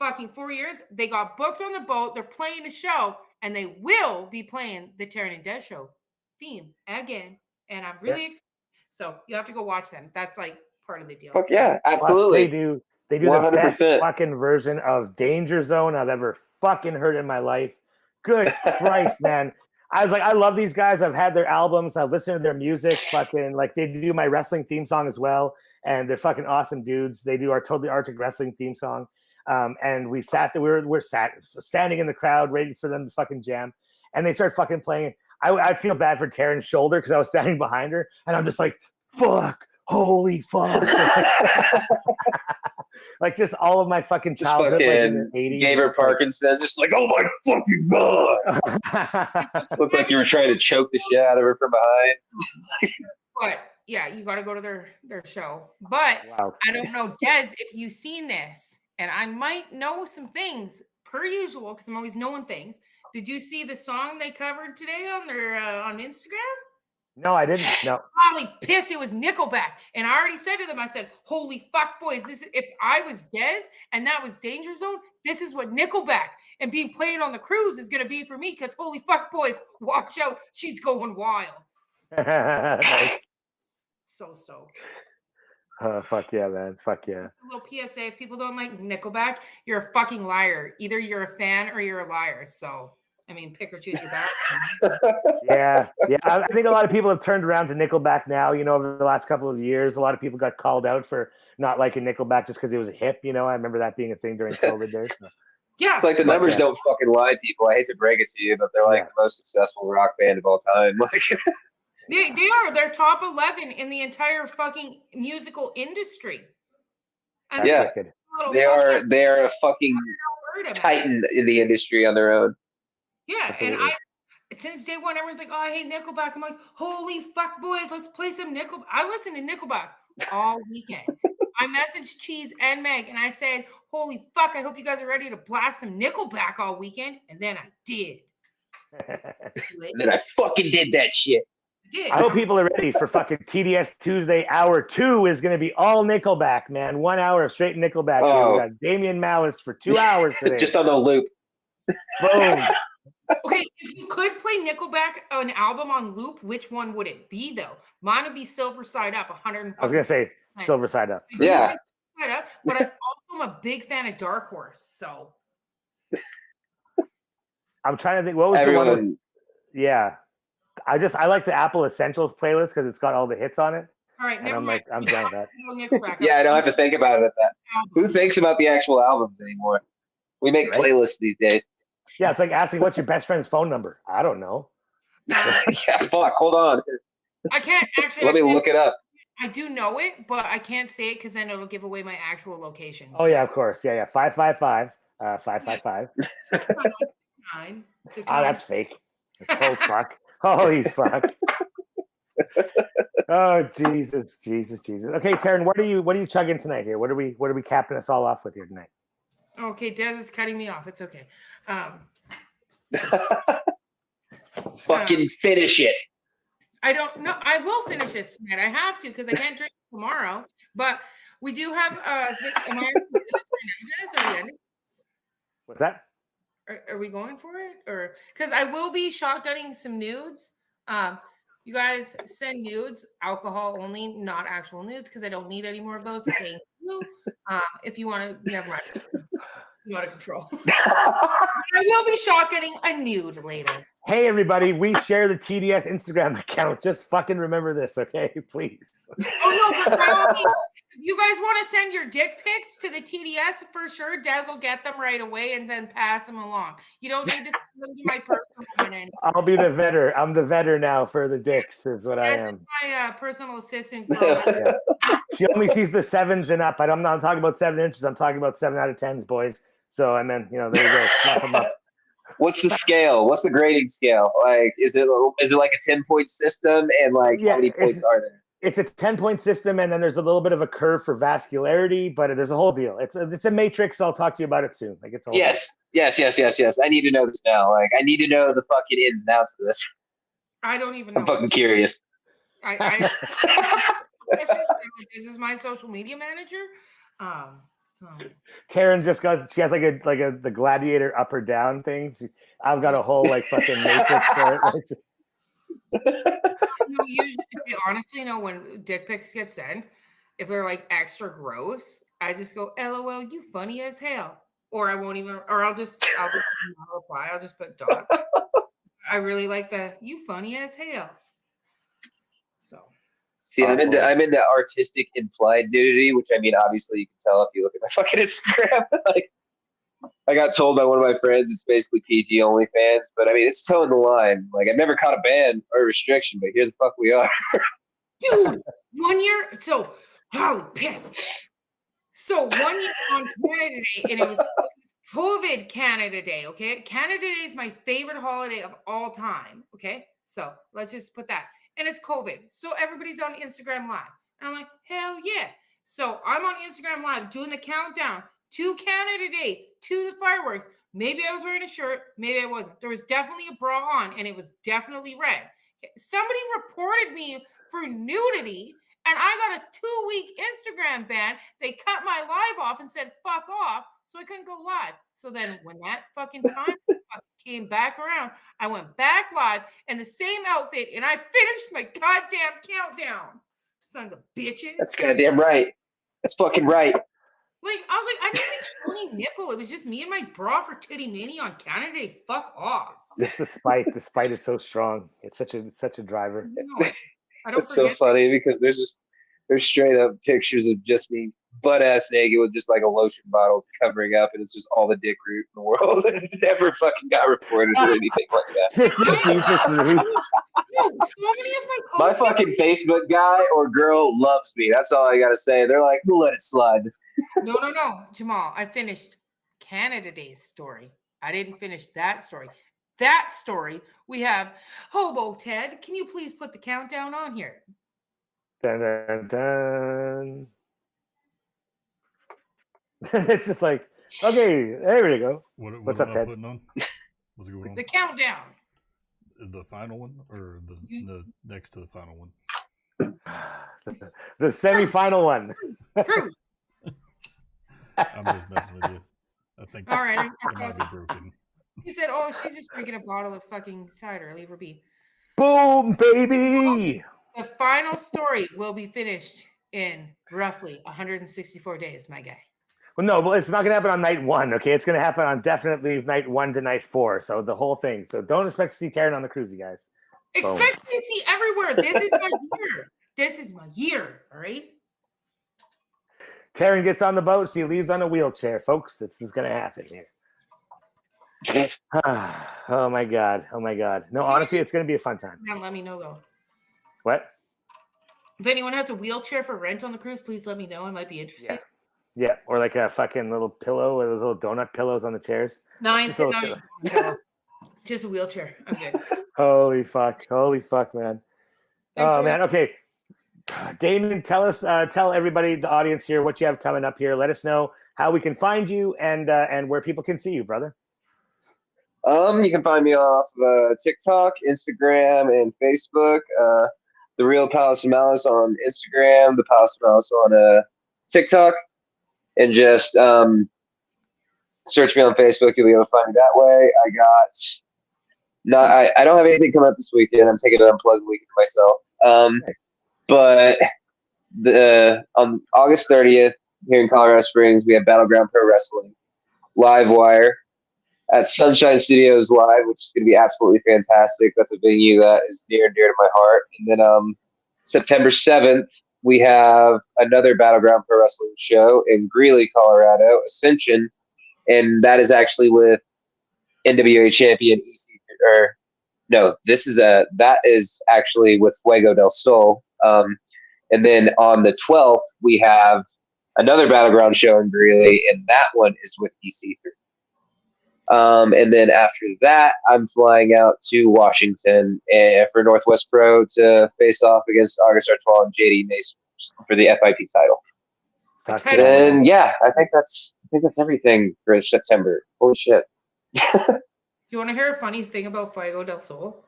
fucking 4 years. They got booked on the boat. They're playing a show, and they will be playing the Teryn and Dez show theme again. And I'm really excited. So you have to go watch them. That's like part of the deal. Fuck yeah, Plus, absolutely. they do the best 100%. fucking version of Danger Zone I've ever fucking heard in my life. Good Christ, man. I was like, I love these guys. I've had their albums. I've listened to their music. Fucking like they do my wrestling theme song as well. And they're fucking awesome dudes. They do our Totally Arctic Wrestling theme song. And we sat there, we're standing in the crowd waiting for them to fucking jam. And they start fucking playing. I feel bad for Teryn's shoulder because I was standing behind her, and I'm just like, fuck, holy fuck. Like just all of my fucking Just childhood, like in fucking the 80s. gave her just like- Parkinson's. Just like, oh my fucking god. Looked like you were trying to choke the shit out of her from behind. But yeah, you got to go to their show. But Wow. I don't know, Dez, if you've seen this, and I might know some things per usual because I'm always knowing things. Did you see the song they covered today on their on Instagram? No, I didn't. No. Holy piss! It was Nickelback, and I already said to them, I said, "Holy fuck, boys! This is, if I was Dez and that was Danger Zone, this is what Nickelback and being played on the cruise is gonna be for me. Because holy fuck, boys, watch out! She's going wild." Nice. So stoked. Fuck yeah, man. Fuck yeah. A little PSA: if people don't like Nickelback, you're a fucking liar. Either you're a fan or you're a liar. So I mean, pick or choose your battle. Yeah. I think a lot of people have turned around to Nickelback now. You know, over the last couple of years, a lot of people got called out for not liking Nickelback just because it was hip. You know, I remember that being a thing during COVID days. So. Yeah, It's like the numbers yeah. don't fucking lie, people. I hate to break it to you, but they're like Yeah. the most successful rock band of all time. Like, they are. They're top 11 in the entire fucking musical industry. And That's Yeah. wicked. they are a fucking titan in the industry on their own. Yeah, Absolutely. and since day one, everyone's like, "Oh, I hate Nickelback." I'm like, "Holy fuck, boys, let's play some Nickelback." I listened to Nickelback all weekend. I messaged Cheese and Meg, and I said, "Holy fuck, I hope you guys are ready to blast some Nickelback all weekend." And then I did. And then I fucking did that shit. I hope people are ready for fucking TDS Tuesday. Hour 2 is going to be all Nickelback, man. 1 hour of straight Nickelback. Here. Oh. We got Damian Malice for 2 hours today. Just on the loop. Boom. Okay, if you could play Nickelback an album on loop, which one would it be though? Mine would be Silver Side Up, 100. I was going to say Silver Side Up. Yeah. Side Up, but I also am a big fan of Dark Horse. So I'm trying to think. What was the one? Everyone. Yeah. I like the Apple Essentials playlist because it's got all the hits on it. all right, And never I'm mind. like, I'm down with that. Nickelback. Yeah, I don't have to think about it. Who thinks about the actual albums anymore? We make Right. playlists these days. Yeah, it's like asking what's your best friend's phone number. I don't know. Yeah, fuck. Hold on. I can't actually. Let me look it up. I do know it, but I can't say it because then it'll give away my actual location. Oh yeah, of course. Yeah. 555. 555. 9, 6, Oh, that's fake. Oh fuck. Holy fuck. Oh Jesus. Okay, Teryn, what are you chugging tonight here? What are we capping us all off with here tonight? Okay, Dez is cutting me off. It's okay. Fucking finish it. I don't know. I will finish this tonight. I have to because I can't drink tomorrow. But we do have. Am I Are we ending? What's that? Are we going for it? Or because I will be shotgunning some nudes. You guys send nudes, alcohol only, not actual nudes, because I don't need any more of those. Thank you. If you want to, never mind. You out of control. I will be shotgunning a nude later. Hey, everybody, we share the TDS Instagram account. Just fucking remember this, okay? Please. Oh, no, but by all means, if you guys want to send your dick pics to the TDS, for sure, Dez will get them right away and then pass them along. You don't need to send them to my personal one anymore. I'll be the vetter. I'm the vetter now for the dicks, is what I Dez am. is my personal assistant. For She only sees the 7s and up. I'm not talking about 7 inches. I'm talking about 7 out of 10s, boys. So, I mean, there you go. Slap them up. What's the scale? What's the grading scale? Like, is it like a 10-point system? And like, how many points are there? It's a 10-point system, and then there's a little bit of a curve for vascularity, but there's a whole deal. It's a matrix. I'll talk to you about it soon. Like it's a whole Yes. I need to know this now. Like, I need to know the fucking ins and outs of this. I don't even know. I'm fucking curious. This is my social media manager. So Teryn just got. She has like the gladiator up or down thing. I've got a whole like fucking matrix for it. Usually, honestly, when dick pics get sent, if they're like extra gross, I just go, "LOL, you funny as hell," or I won't even, or I'll just not reply. I'll just put dots. I really like the "you funny as hell." So. See, I'm into artistic implied nudity, which I mean, obviously you can tell if you look at my fucking Instagram. Like, I got told by one of my friends it's basically PG OnlyFans, but I mean, it's towing the line. Like, I've never caught a ban or a restriction, but here the fuck we are. Dude, 1 year. So, holy piss. So 1 year on Canada Day, and it was COVID Canada Day. Okay, Canada Day is my favorite holiday of all time. Okay, so let's just put that. And it's COVID. So everybody's on Instagram Live. And I'm like, hell yeah. So I'm on Instagram Live doing the countdown to Canada Day, to the fireworks. Maybe I was wearing a shirt. Maybe I wasn't. There was definitely a bra on, and it was definitely red. Somebody reported me for nudity, and I got a 2-week Instagram ban. They cut my live off and said, fuck off. So I couldn't go live. So then when that fucking time came back around, I went back live in the same outfit, and I finished my goddamn countdown. Sons of bitches. That's goddamn right. That's fucking right. Like, I was like, I didn't even show any nipple. It was just me and my bra for Titty Mini on Canada Day. Fuck off. Just the spite. The spite is so strong. It's such a driver. No, I don't. It's so funny because there's straight up pictures of just me butt ass naked with just like a lotion bottle covering up, and it's just all the dick root in the world, and it never fucking got reported or anything like that. Just the deepest roots. No, so many of my My posts. fucking Facebook guy or girl loves me. That's all I gotta say. They're like, we'll let it slide. No, Jamal. I finished Canada Day's story. I didn't finish that story. That story we have. Hobo Ted, can you please put the countdown on here? Dun, dun, dun. It's just like, okay, there we go. What's up, Ted? Putting on? What's going on? The countdown. The final one or the next to the final one? The semi-final one. True. I'm just messing with you. I think All right. it might be broken. He said, "Oh, she's just drinking a bottle of fucking cider. Leave her be." Boom, baby. The final story will be finished in roughly 164 days, my guy. Well, no, but it's not going to happen on night 1, okay? It's going to happen on definitely night 1 to night 4. So the whole thing. So don't expect to see Teryn on the cruise, you guys. Expect to see everywhere. This is my year. This is my year. All right. Teryn gets on the boat. She leaves on a wheelchair, folks. This is going to happen here. Oh my god. No, honestly, it's going to be a fun time. Now let me know though. What? If anyone has a wheelchair for rent on the cruise, please let me know. I might be interested. Yeah, or like a fucking little pillow with those little donut pillows on the chairs. No, I ain't sitting on it. Just a wheelchair. I'm good. Holy fuck, man. Thanks Man. Okay, Damian, tell everybody, the audience here, what you have coming up here. Let us know how we can find you and where people can see you, brother. You can find me off TikTok, Instagram, and Facebook. The Real Palace of Malice on Instagram, the Palace of Malice on TikTok, and just search me on Facebook. You'll be able to find me that way. I don't have anything coming up this weekend. I'm taking an unplugged weekend myself. But on August 30th here in Colorado Springs, we have Battleground Pro Wrestling live wire at Sunshine Studios Live, which is going to be absolutely fantastic. That's a venue that is near and dear to my heart. And then September 7th, we have another Battleground Pro Wrestling show in Greeley, Colorado, Ascension, and that is actually with NWA champion that is actually with Fuego del Sol. And then on the 12th, we have another Battleground show in Greeley, and that one is with EC3. And then after that, I'm flying out to Washington for Northwest Pro to face off against August Artois and JD Mason for the FIP title. And yeah, I think that's everything for September. Holy shit! You want to hear a funny thing about Fuego del Sol?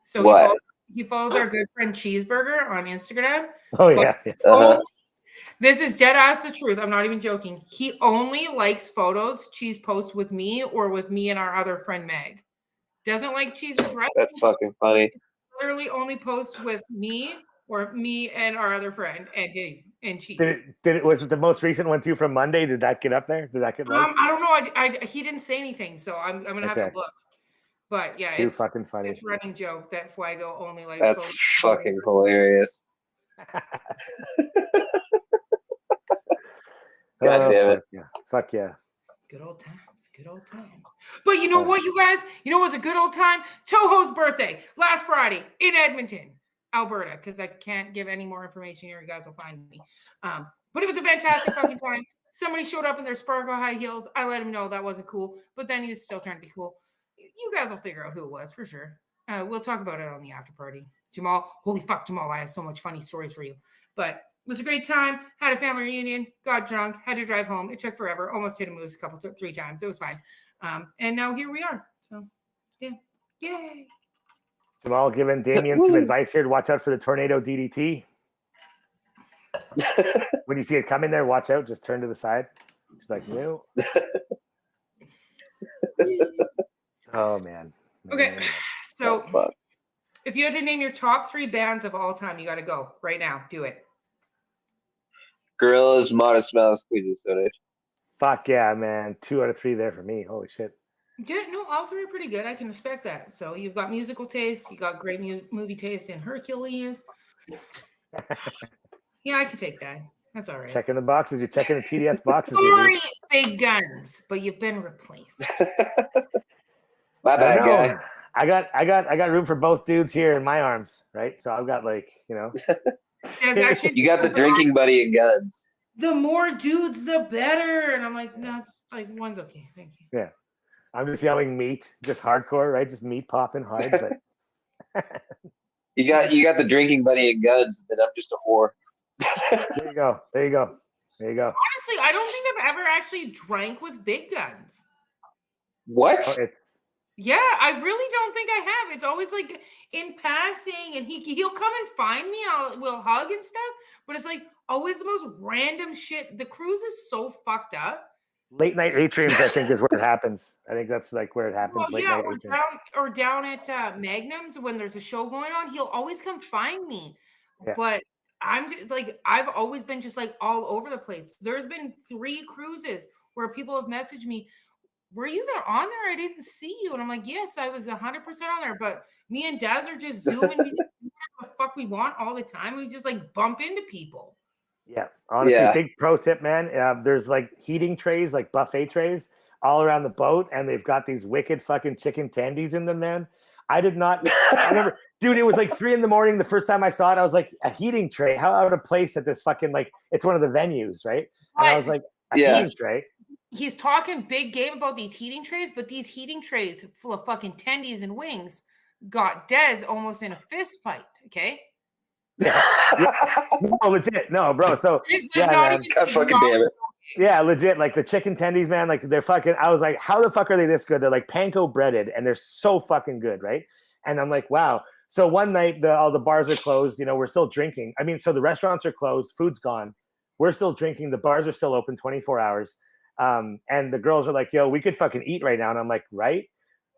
So what? He follows our good friend Cheeseburger on Instagram. Oh yeah. This is dead ass the truth. I'm not even joking. He only likes photos Cheese posts with me or with me and our other friend Meg. Doesn't like Cheese's wrestling. That's fucking funny. Literally only posts with me or me and our other friend and Cheese. Was it the most recent one too from Monday? Did that get up there? Did that get liked? I don't know. He didn't say anything, so I'm gonna have to look. But yeah, it's fucking funny. It's running joke that Fuego only likes. That's fucking hilarious. God damn it. Fuck yeah. Good old times. Good old times. But you know what, you guys? You know what's a good old time? Toho's birthday last Friday in Edmonton, Alberta, because I can't give any more information here. You guys will find me. But it was a fantastic fucking time. Somebody showed up in their sparkle high heels. I let him know that wasn't cool, but then he was still trying to be cool. You guys will figure out who it was for sure. We'll talk about it on the after party. Jamal, holy fuck, Jamal, I have so much funny stories for you. But it was a great time. Had a family reunion, got drunk, had to drive home. It took forever. Almost hit a moose three times. It was fine. And now here we are. So, yeah. Yay. Jamal giving Damian some advice here to watch out for the tornado DDT. When you see it coming there, watch out. Just turn to the side. It's like, no. Oh, man. Okay. So, if you had to name your top 3 bands of all time, you got to go right now. Do it. Gorillas, Modest Mouse, Queens of Stone Age. Fuck yeah, man. 2 out of 3 there for me. Holy shit. Yeah, no, all 3 are pretty good. I can respect that. So you've got musical taste. You got great movie taste in Hercules. Yeah, I could take that. That's all right. Checking the boxes. You're checking the TDS boxes. Sorry, big guns, but you've been replaced. My bad, guy. I got room for both dudes here in my arms, right? So I've got You got the drinking buddy and guns. The more dudes, the better. And I'm like, no, it's like one's okay. Thank you. Yeah. I'm just yelling meat, just hardcore, right? Just meat popping hard. But you got the drinking buddy and guns, and then I'm just a whore. There you go. Honestly, I don't think I've ever actually drank with big guns. What? Yeah, I really don't think I have. It's always like in passing, and he'll come and find me, and we'll hug and stuff. But it's like always the most random shit. The cruise is so fucked up. Late night atriums, I think, is where it happens. I think that's like where it happens. Well, yeah, or down at Magnum's when there's a show going on, he'll always come find me. Yeah. But I'm just like, I've always been just like all over the place. There's been 3 cruises where people have messaged me, were you even on there? I didn't see you. And I'm like, yes, I was 100% on there. But me and Daz are just zooming. We just do whatever the fuck we want all the time. We just like bump into people. Yeah. Honestly, big pro tip, man. There's like heating trays, like buffet trays all around the boat. And they've got these wicked fucking chicken tendies in them, man. I remember, dude, it was like 3 a.m. the first time I saw it. I was like, a heating tray? How out of place at this fucking, like, it's one of the venues, right? And I was like, a heating tray? He's talking big game about these heating trays, but these heating trays full of fucking tendies and wings got Dez almost in a fist fight, okay? Yeah. No, legit. No, bro. So, God fucking damn it. Yeah, legit. Like the chicken tendies, man. Like they're fucking. I was like, how the fuck are they this good? They're like panko breaded, and they're so fucking good, right? And I'm like, wow. So one night, all the bars are closed. You know, we're still drinking. I mean, so the restaurants are closed, food's gone. We're still drinking. The bars are still open 24 hours. And the girls are like, yo, we could fucking eat right now. And I'm like, right?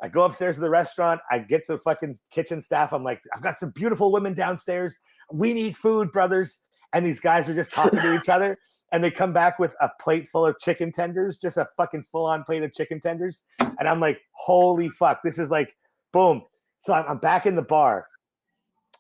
I go upstairs to the restaurant. I get to the fucking kitchen staff. I'm like, I've got some beautiful women downstairs. We need food, brothers. And these guys are just talking to each other. And they come back with a plate full of chicken tenders, just a fucking full-on plate of chicken tenders. And I'm like, holy fuck. This is like, boom. So I'm back in the bar.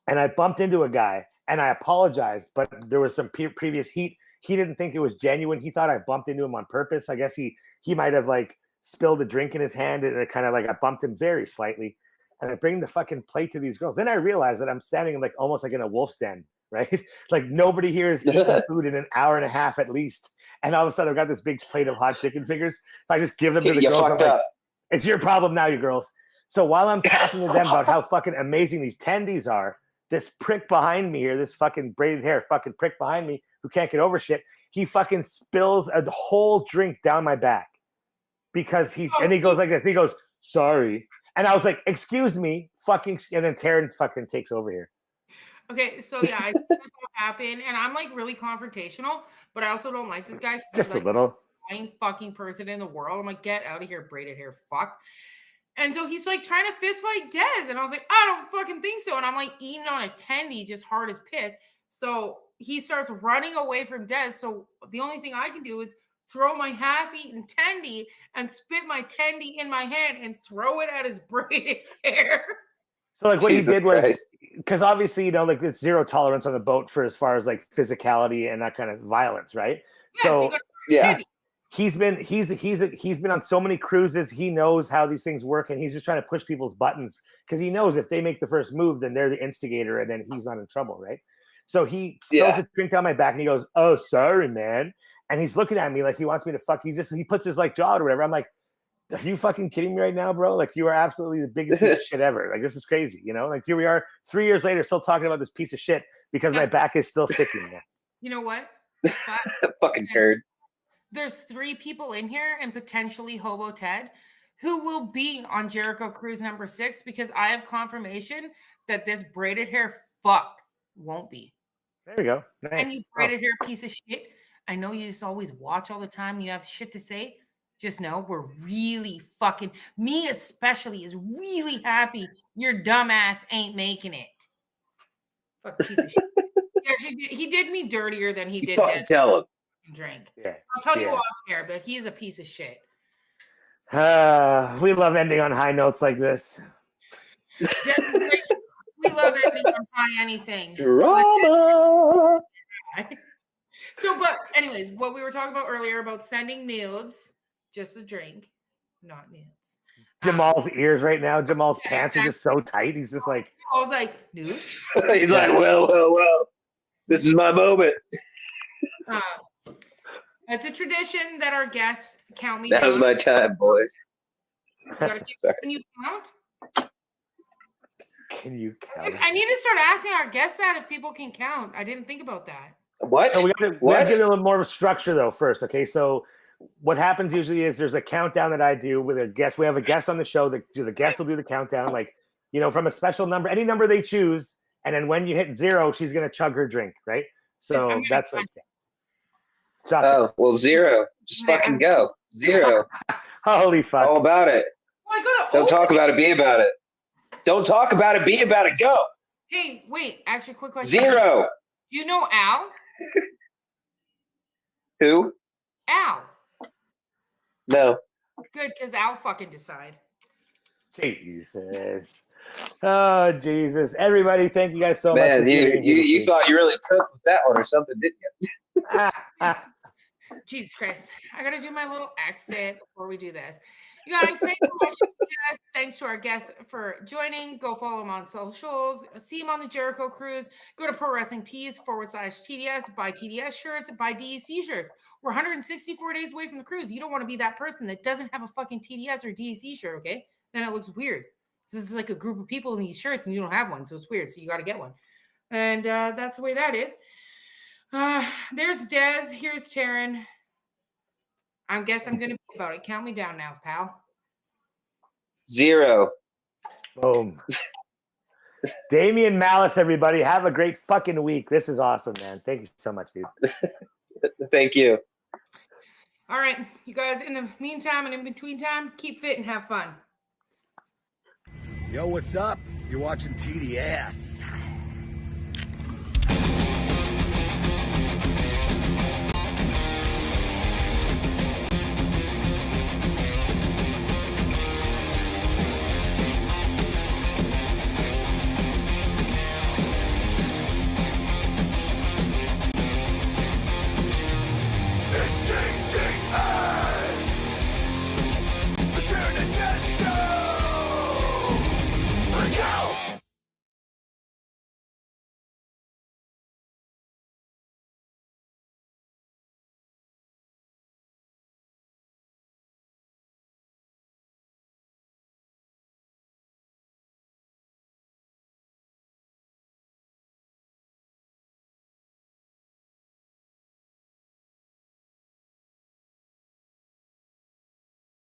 And I bumped into a guy. And I apologized. But there was some previous heat. He didn't think it was genuine. He thought I bumped into him on purpose. I guess he might have like spilled a drink in his hand, and it kind of like I bumped him very slightly. And I bring the fucking plate to these girls. Then I realized that I'm standing like almost like in a wolf's den, right? Like nobody here has eaten food in an hour and a half at least. And all of a sudden I've got this big plate of hot chicken fingers. If I just give them to the girls, I'm like, it's your problem now, you girls. So while I'm talking to them about how fucking amazing these tendies are, this prick behind me here, this fucking braided hair fucking prick behind me who can't get over shit, he fucking spills a whole drink down my back because he goes like this. He goes, sorry. And I was like, excuse me, fucking. And then Teryn fucking takes over here. Okay, so yeah, I think this will happen. And I'm like really confrontational, but I also don't like this guy. Just like, a little. Annoying fucking person in the world. I'm like, get out of here, braided hair, fuck. And so he's like trying to fist fight Dez. And I was like, I don't fucking think so. And I'm like eating on a tendy, just hard as piss. So he starts running away from Dez. So the only thing I can do is throw my half-eaten tendy and spit my tendy in my hand and throw it at his braided hair. So like what he did was, because obviously, you know, like it's zero tolerance on the boat for as far as like physicality and that kind of violence, right? Yeah, so yeah. He's been on so many cruises. He knows how these things work, and he's just trying to push people's buttons because he knows if they make the first move, then they're the instigator, and then he's not in trouble, right? So he spills a drink down my back, and he goes, "Oh, sorry, man." And he's looking at me like he wants me to fuck. He puts his like jaw or whatever. I'm like, are you fucking kidding me right now, bro? Like you are absolutely the biggest piece of shit ever. Like this is crazy, you know? Like here we are 3 years later still talking about this piece of shit because my back is still sticking. You know what? Fucking turd. There's 3 people in here and potentially Hobo Ted who will be on Jericho Cruise number 6 because I have confirmation that this braided hair fuck won't be. There you go. Nice. And you braided hair piece of shit. I know you just always watch all the time. You have shit to say. Just know we're really fucking, me especially, is really happy your dumbass ain't making it. Fuck piece of shit. He did me dirtier than he did Dez. Tell him. Drink. Yeah. I'll tell you off air, but he is a piece of shit. We love ending on high notes like this. We love ending on high anything. Drama. So, but anyways, what we were talking about earlier about sending nudes, just a drink, not nudes. Jamal's ears right now. Jamal's pants are just so tight. He's just like. I was like, nudes? He's like, well. This is my moment. It's a tradition that our guests count me That down. was my time, boys. Can you count? Can you count? I need to start asking our guests that if people can count. I didn't think about that. What? So we have to get a little more of a structure though first. Okay, so what happens usually is there's a countdown that I do with a guest. We have a guest on the show. The guest will do the countdown, like from a special number, any number they choose, and then when you hit 0, she's gonna chug her drink, right? So that's like. Oh, well, 0. Just fucking go. 0. Holy fuck. All about it. Don't talk about it, be about it. Don't talk about it, be about it, go. Hey, wait, actually, quick question. 0. Do you know Al? Who? Al. No. Good, because Al fucking decide. Jesus. Oh, Jesus. Everybody, thank you guys so much. Man, you thought you really cooked with that one or something, didn't you? Jesus Christ. I got to do my little exit before we do this. You guys, thanks so much. Thanks to our guests for joining. Go follow them on socials. See them on the Jericho Cruise. Go to Pro Wrestling Tees /TDS. Buy TDS shirts. Buy DEC shirts. We're 164 days away from the cruise. You don't want to be that person that doesn't have a fucking TDS or DEC shirt, okay? Then it looks weird. This is like a group of people in these shirts and you don't have one, so it's weird. So you got to get one. And that's the way that is. There's Dez. Here's Teryn. I guess I'm gonna be about it. Count me down now, pal. 0. Boom. Damian Malice, everybody. Have a great fucking week. This is awesome, man. Thank you so much, dude. Thank you. All right, you guys, in the meantime and in between time, keep fit and have fun. Yo, what's up? You're watching TDS.